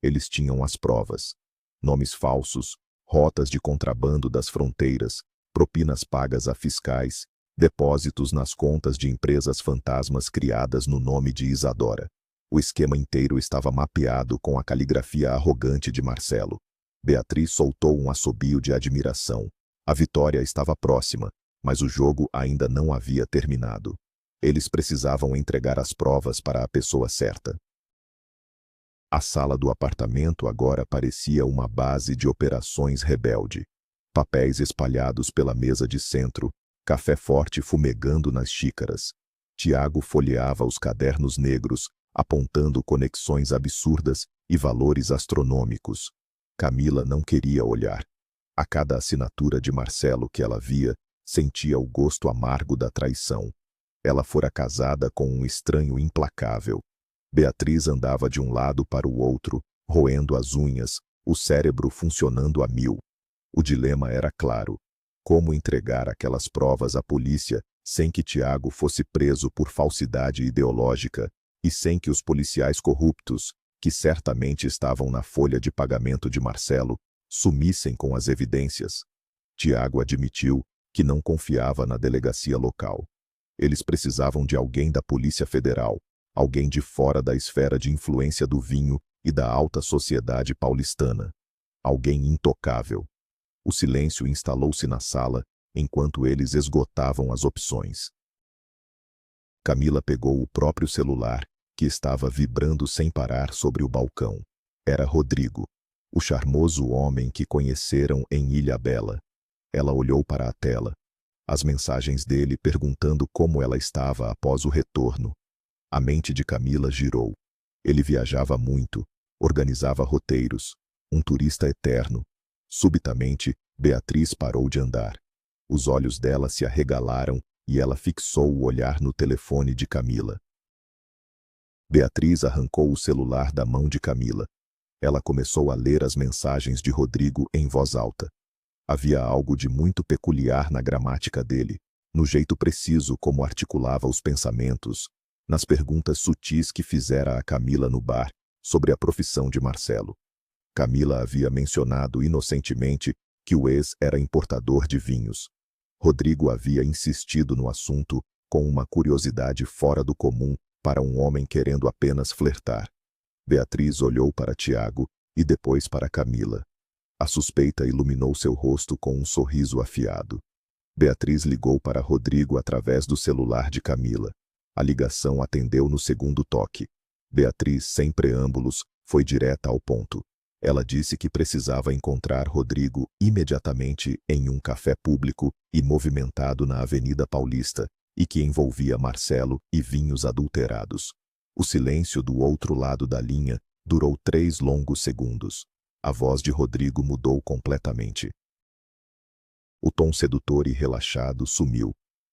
Eles tinham as provas: nomes falsos, rotas de contrabando das fronteiras, propinas pagas a fiscais, depósitos nas contas de empresas fantasmas criadas no nome de Isadora. O esquema inteiro estava mapeado com a caligrafia arrogante de Marcelo. Beatriz soltou um assobio de admiração. A vitória estava próxima, mas o jogo ainda não havia terminado. Eles precisavam entregar as provas para a pessoa certa. A sala do apartamento agora parecia uma base de operações rebelde. Papéis espalhados pela mesa de centro, café forte fumegando nas xícaras. Tiago folheava os cadernos negros, apontando conexões absurdas e valores astronômicos. Camila não queria olhar. A cada assinatura de Marcelo que ela via, sentia o gosto amargo da traição. Ela fora casada com um estranho implacável. Beatriz andava de um lado para o outro, roendo as unhas, o cérebro funcionando a mil. O dilema era claro: como entregar aquelas provas à polícia sem que Tiago fosse preso por falsidade ideológica e sem que os policiais corruptos, que certamente estavam na folha de pagamento de Marcelo, sumissem com as evidências. Tiago admitiu que não confiava na delegacia local. Eles precisavam de alguém da Polícia Federal, alguém de fora da esfera de influência do vinho e da alta sociedade paulistana. Alguém intocável. O silêncio instalou-se na sala enquanto eles esgotavam as opções. Camila pegou o próprio celular, que estava vibrando sem parar sobre o balcão. Era Rodrigo. O charmoso homem que conheceram em Ilhabela. Ela olhou para a tela. As mensagens dele perguntando como ela estava após o retorno. A mente de Camila girou. Ele viajava muito, organizava roteiros, um turista eterno. Subitamente, Beatriz parou de andar. Os olhos dela se arregalaram e ela fixou o olhar no telefone de Camila. Beatriz arrancou o celular da mão de Camila. Ela começou a ler as mensagens de Rodrigo em voz alta. Havia algo de muito peculiar na gramática dele, no jeito preciso como articulava os pensamentos, nas perguntas sutis que fizera a Camila no bar sobre a profissão de Marcelo. Camila havia mencionado inocentemente que o ex era importador de vinhos. Rodrigo havia insistido no assunto com uma curiosidade fora do comum para um homem querendo apenas flertar. Beatriz olhou para Tiago e depois para Camila. A suspeita iluminou seu rosto com um sorriso afiado. Beatriz ligou para Rodrigo através do celular de Camila. A ligação atendeu no segundo toque. Beatriz, sem preâmbulos, foi direta ao ponto. Ela disse que precisava encontrar Rodrigo imediatamente em um café público e movimentado na Avenida Paulista, e que envolvia Marcelo e vinhos adulterados. O silêncio do outro lado da linha durou 3 longos segundos. A voz de Rodrigo mudou completamente. O tom sedutor e relaxado sumiu,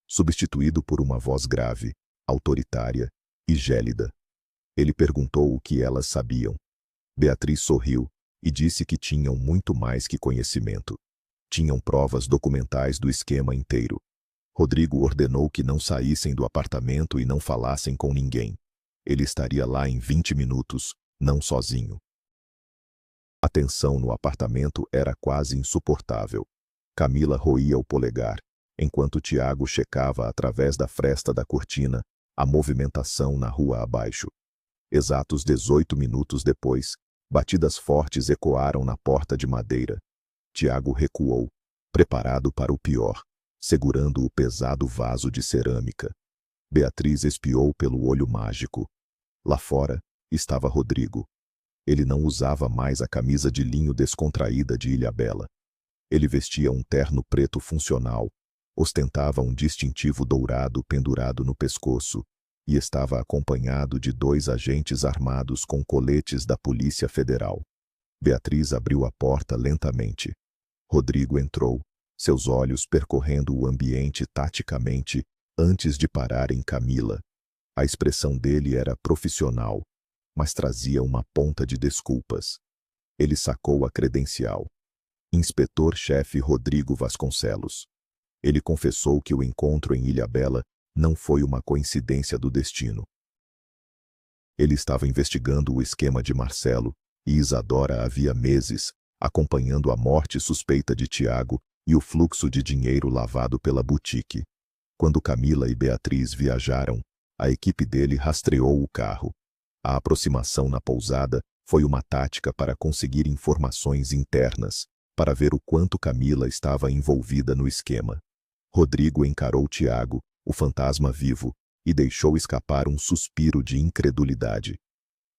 substituído por uma voz grave, autoritária e gélida. Ele perguntou o que elas sabiam. Beatriz sorriu e disse que tinham muito mais que conhecimento. Tinham provas documentais do esquema inteiro. Rodrigo ordenou que não saíssem do apartamento e não falassem com ninguém. Ele estaria lá em 20 minutos, não sozinho. A tensão no apartamento era quase insuportável. Camila roía o polegar, enquanto Tiago checava através da fresta da cortina a movimentação na rua abaixo. Exatos 18 minutos depois, batidas fortes ecoaram na porta de madeira. Tiago recuou, preparado para o pior, segurando o pesado vaso de cerâmica. Beatriz espiou pelo olho mágico. Lá fora estava Rodrigo. Ele não usava mais a camisa de linho descontraída de Ilhabela. Ele vestia um terno preto funcional, ostentava um distintivo dourado pendurado no pescoço e estava acompanhado de 2 agentes armados com coletes da Polícia Federal. Beatriz abriu a porta lentamente. Rodrigo entrou, seus olhos percorrendo o ambiente taticamente antes de parar em Camila. A expressão dele era profissional, mas trazia uma ponta de desculpas. Ele sacou a credencial. Inspetor-chefe Rodrigo Vasconcelos. Ele confessou que o encontro em Ilhabela não foi uma coincidência do destino. Ele estava investigando o esquema de Marcelo e Isadora havia meses, acompanhando a morte suspeita de Tiago e o fluxo de dinheiro lavado pela boutique. Quando Camila e Beatriz viajaram, a equipe dele rastreou o carro. A aproximação na pousada foi uma tática para conseguir informações internas, para ver o quanto Camila estava envolvida no esquema. Rodrigo encarou Tiago, o fantasma vivo, e deixou escapar um suspiro de incredulidade.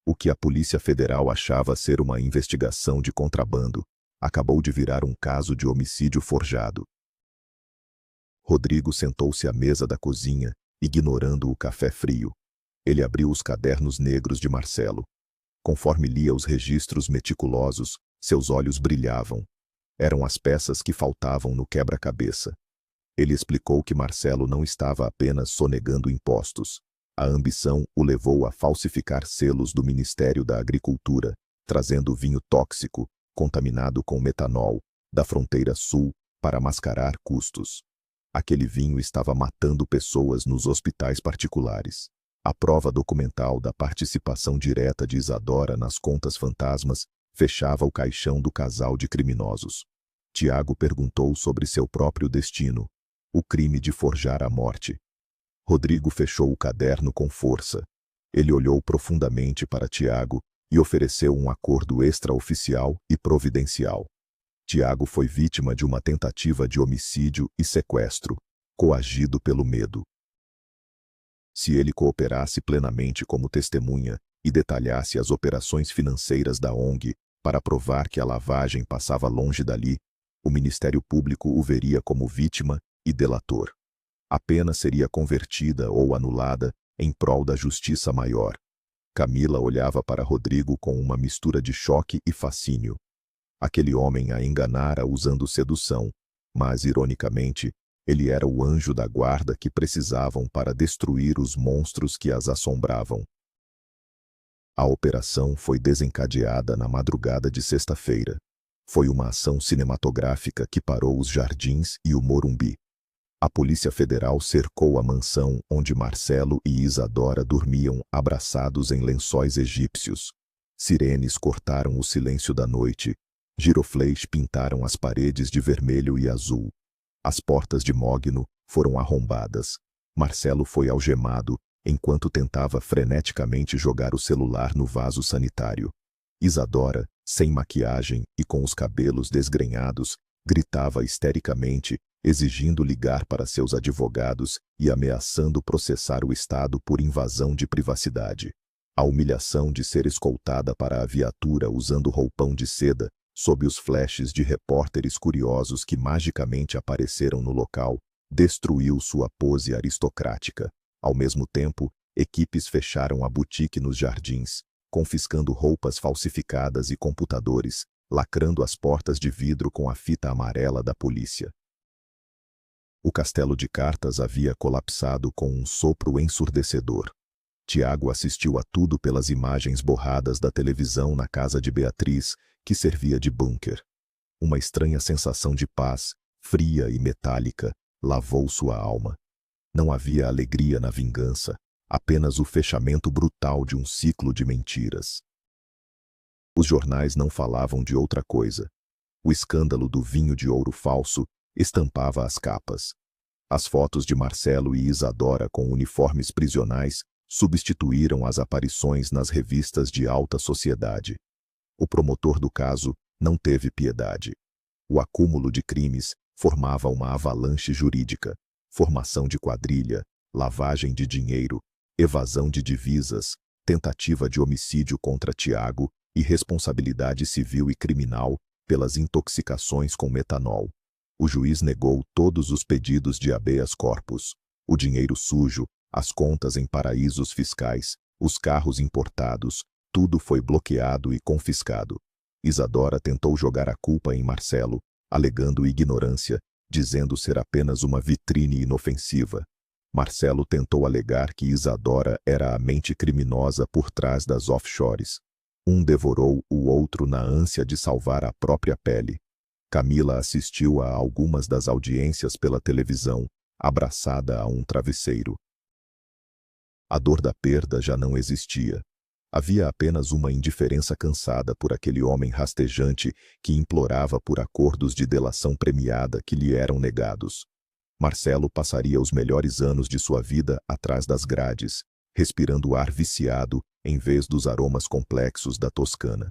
O que a Polícia Federal achava ser uma investigação de contrabando, acabou de virar um caso de homicídio forjado. Rodrigo sentou-se à mesa da cozinha, ignorando o café frio. Ele abriu os cadernos negros de Marcelo. Conforme lia os registros meticulosos, seus olhos brilhavam. Eram as peças que faltavam no quebra-cabeça. Ele explicou que Marcelo não estava apenas sonegando impostos. A ambição o levou a falsificar selos do Ministério da Agricultura, trazendo vinho tóxico, contaminado com metanol, da fronteira sul, para mascarar custos. Aquele vinho estava matando pessoas nos hospitais particulares. A prova documental da participação direta de Isadora nas contas fantasmas fechava o caixão do casal de criminosos. Tiago perguntou sobre seu próprio destino, o crime de forjar a morte. Rodrigo fechou o caderno com força. Ele olhou profundamente para Tiago e ofereceu um acordo extraoficial e providencial. Tiago foi vítima de uma tentativa de homicídio e sequestro, coagido pelo medo. Se ele cooperasse plenamente como testemunha e detalhasse as operações financeiras da ONG, Para provar que a lavagem passava longe dali, o Ministério Público o veria como vítima e delator. A pena seria convertida ou anulada em prol da justiça maior. Camila olhava para Rodrigo com uma mistura de choque e fascínio. Aquele homem a enganara usando sedução, mas, ironicamente, ele era o anjo da guarda que precisavam para destruir os monstros que as assombravam. A operação foi desencadeada na madrugada de sexta-feira. Foi uma ação cinematográfica que parou os Jardins e o Morumbi. A Polícia Federal cercou a mansão onde Marcelo e Isadora dormiam abraçados em lençóis egípcios. Sirenes cortaram o silêncio da noite. Giroflês pintaram as paredes de vermelho e azul. As portas de mogno foram arrombadas. Marcelo foi algemado, enquanto tentava freneticamente jogar o celular no vaso sanitário. Isadora, sem maquiagem e com os cabelos desgrenhados, gritava histericamente, exigindo ligar para seus advogados e ameaçando processar o Estado por invasão de privacidade. A humilhação de ser escoltada para a viatura usando roupão de seda, sob os flashes de repórteres curiosos que magicamente apareceram no local, destruiu sua pose aristocrática. Ao mesmo tempo, equipes fecharam a boutique nos Jardins, confiscando roupas falsificadas e computadores, lacrando as portas de vidro com a fita amarela da polícia. O castelo de cartas havia colapsado com um sopro ensurdecedor. Tiago assistiu a tudo pelas imagens borradas da televisão na casa de Beatriz, que servia de bunker. Uma estranha sensação de paz, fria e metálica, lavou sua alma. Não havia alegria na vingança, apenas o fechamento brutal de um ciclo de mentiras. Os jornais não falavam de outra coisa. O escândalo do vinho de ouro falso estampava as capas. As fotos de Marcelo e Isadora com uniformes prisionais substituíram as aparições nas revistas de alta sociedade. O promotor do caso não teve piedade. O acúmulo de crimes formava uma avalanche jurídica: formação de quadrilha, lavagem de dinheiro, evasão de divisas, tentativa de homicídio contra Tiago e responsabilidade civil e criminal pelas intoxicações com metanol. O juiz negou todos os pedidos de habeas corpus. O dinheiro sujo, as contas em paraísos fiscais, os carros importados, tudo foi bloqueado e confiscado. Isadora tentou jogar a culpa em Marcelo, alegando ignorância, dizendo ser apenas uma vitrine inofensiva. Marcelo tentou alegar que Isadora era a mente criminosa por trás das offshores. Um devorou o outro na ânsia de salvar a própria pele. Camila assistiu a algumas das audiências pela televisão, abraçada a um travesseiro. A dor da perda já não existia. Havia apenas uma indiferença cansada por aquele homem rastejante que implorava por acordos de delação premiada que lhe eram negados. Marcelo passaria os melhores anos de sua vida atrás das grades, respirando ar viciado em vez dos aromas complexos da Toscana.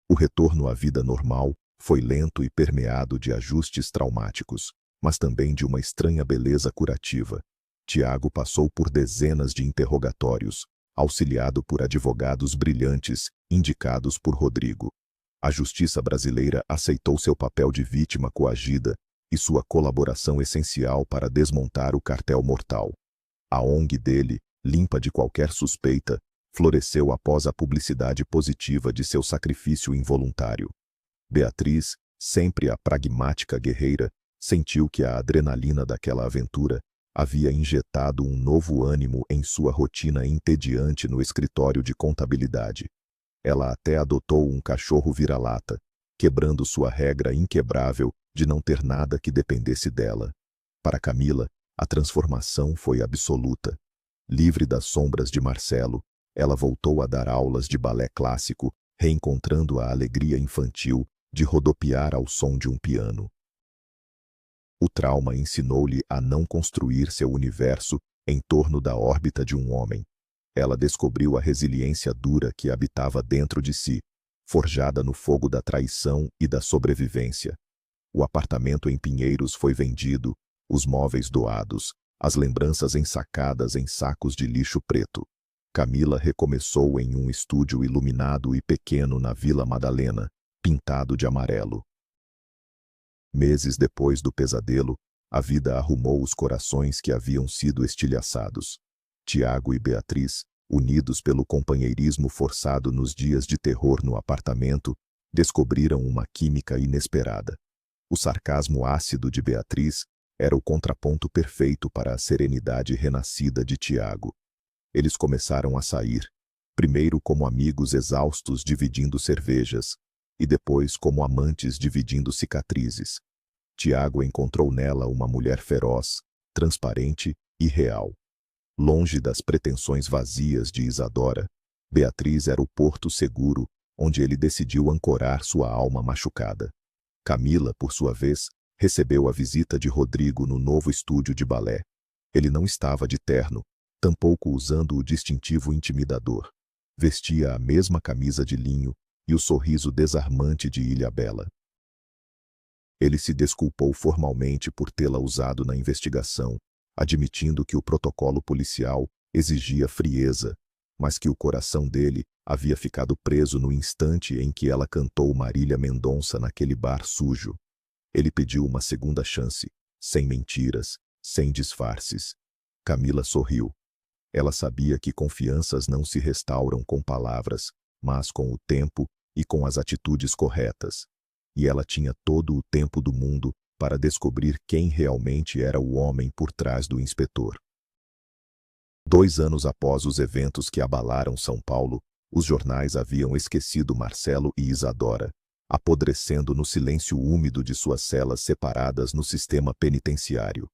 O retorno à vida normal foi lento e permeado de ajustes traumáticos, mas também de uma estranha beleza curativa. Tiago passou por dezenas de interrogatórios, auxiliado por advogados brilhantes, indicados por Rodrigo. A justiça brasileira aceitou seu papel de vítima coagida e sua colaboração essencial para desmontar o cartel mortal. A ONG dele, limpa de qualquer suspeita, floresceu após a publicidade positiva de seu sacrifício involuntário. Beatriz, sempre a pragmática guerreira, sentiu que a adrenalina daquela aventura havia injetado um novo ânimo em sua rotina entediante no escritório de contabilidade. Ela até adotou um cachorro vira-lata, quebrando sua regra inquebrável de não ter nada que dependesse dela. Para Camila, a transformação foi absoluta. Livre das sombras de Marcelo, ela voltou a dar aulas de balé clássico, reencontrando a alegria infantil de rodopiar ao som de um piano. O trauma ensinou-lhe a não construir seu universo em torno da órbita de um homem. Ela descobriu a resiliência dura que habitava dentro de si, forjada no fogo da traição e da sobrevivência. O apartamento em Pinheiros foi vendido, os móveis doados, as lembranças ensacadas em sacos de lixo preto. Camila recomeçou em um estúdio iluminado e pequeno na Vila Madalena, pintado de amarelo. Meses depois do pesadelo, a vida arrumou os corações que haviam sido estilhaçados. Tiago e Beatriz, unidos pelo companheirismo forçado nos dias de terror no apartamento, descobriram uma química inesperada. O sarcasmo ácido de Beatriz era o contraponto perfeito para a serenidade renascida de Tiago. Eles começaram a sair, primeiro como amigos exaustos dividindo cervejas, e depois como amantes dividindo cicatrizes. Tiago encontrou nela uma mulher feroz, transparente e real. Longe das pretensões vazias de Isadora, Beatriz era o porto seguro onde ele decidiu ancorar sua alma machucada. Camila, por sua vez, recebeu a visita de Rodrigo no novo estúdio de balé. Ele não estava de terno, tampouco usando o distintivo intimidador. Vestia a mesma camisa de linho e o sorriso desarmante de Ilhabela. Ele se desculpou formalmente por tê-la usado na investigação, admitindo que o protocolo policial exigia frieza, mas que o coração dele havia ficado preso no instante em que ela cantou Marília Mendonça naquele bar sujo. Ele pediu uma segunda chance, sem mentiras, sem disfarces. Camila sorriu. Ela sabia que confianças não se restauram com palavras, mas com o tempo e com as atitudes corretas. E ela tinha todo o tempo do mundo para descobrir quem realmente era o homem por trás do inspetor. 2 anos após os eventos que abalaram São Paulo, os jornais haviam esquecido Marcelo e Isadora, apodrecendo no silêncio úmido de suas celas separadas no sistema penitenciário.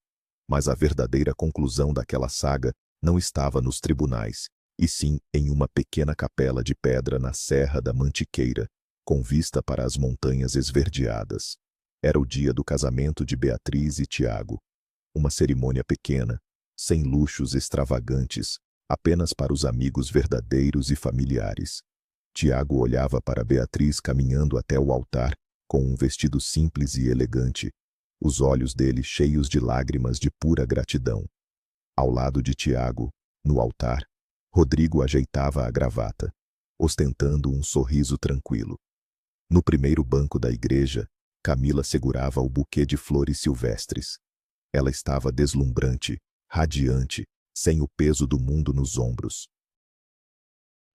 Mas a verdadeira conclusão daquela saga não estava nos tribunais, e sim em uma pequena capela de pedra na Serra da Mantiqueira, com vista para as montanhas esverdeadas. Era o dia do casamento de Beatriz e Tiago. Uma cerimônia pequena, sem luxos extravagantes, apenas para os amigos verdadeiros e familiares. Tiago olhava para Beatriz caminhando até o altar, com um vestido simples e elegante, os olhos dele cheios de lágrimas de pura gratidão. Ao lado de Tiago, no altar, Rodrigo ajeitava a gravata, ostentando um sorriso tranquilo. No primeiro banco da igreja, Camila segurava o buquê de flores silvestres. Ela estava deslumbrante, radiante, sem o peso do mundo nos ombros.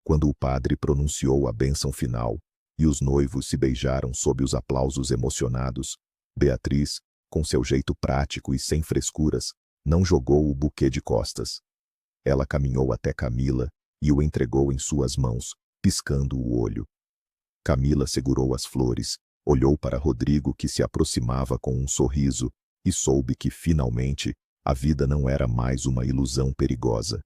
Quando o padre pronunciou a bênção final e os noivos se beijaram sob os aplausos emocionados, Beatriz, com seu jeito prático e sem frescuras, não jogou o buquê de costas. Ela caminhou até Camila e o entregou em suas mãos, piscando o olho. Camila segurou as flores, olhou para Rodrigo que se aproximava com um sorriso e soube que, finalmente, a vida não era mais uma ilusão perigosa.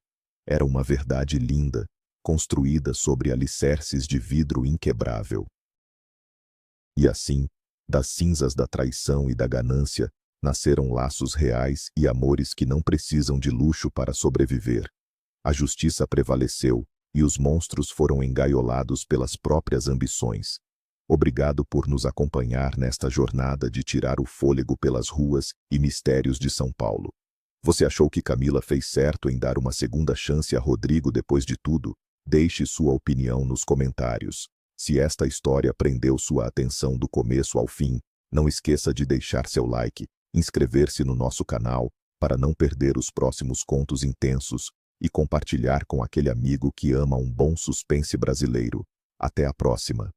Era uma verdade linda, construída sobre alicerces de vidro inquebrável. E assim, das cinzas da traição e da ganância, nasceram laços reais e amores que não precisam de luxo para sobreviver. A justiça prevaleceu e os monstros foram engaiolados pelas próprias ambições. Obrigado por nos acompanhar nesta jornada de tirar o fôlego pelas ruas e mistérios de São Paulo. Você achou que Camila fez certo em dar uma segunda chance a Rodrigo depois de tudo? Deixe sua opinião nos comentários. Se esta história prendeu sua atenção do começo ao fim, não esqueça de deixar seu like, inscrever-se no nosso canal para não perder os próximos contos intensos e compartilhar com aquele amigo que ama um bom suspense brasileiro. Até a próxima!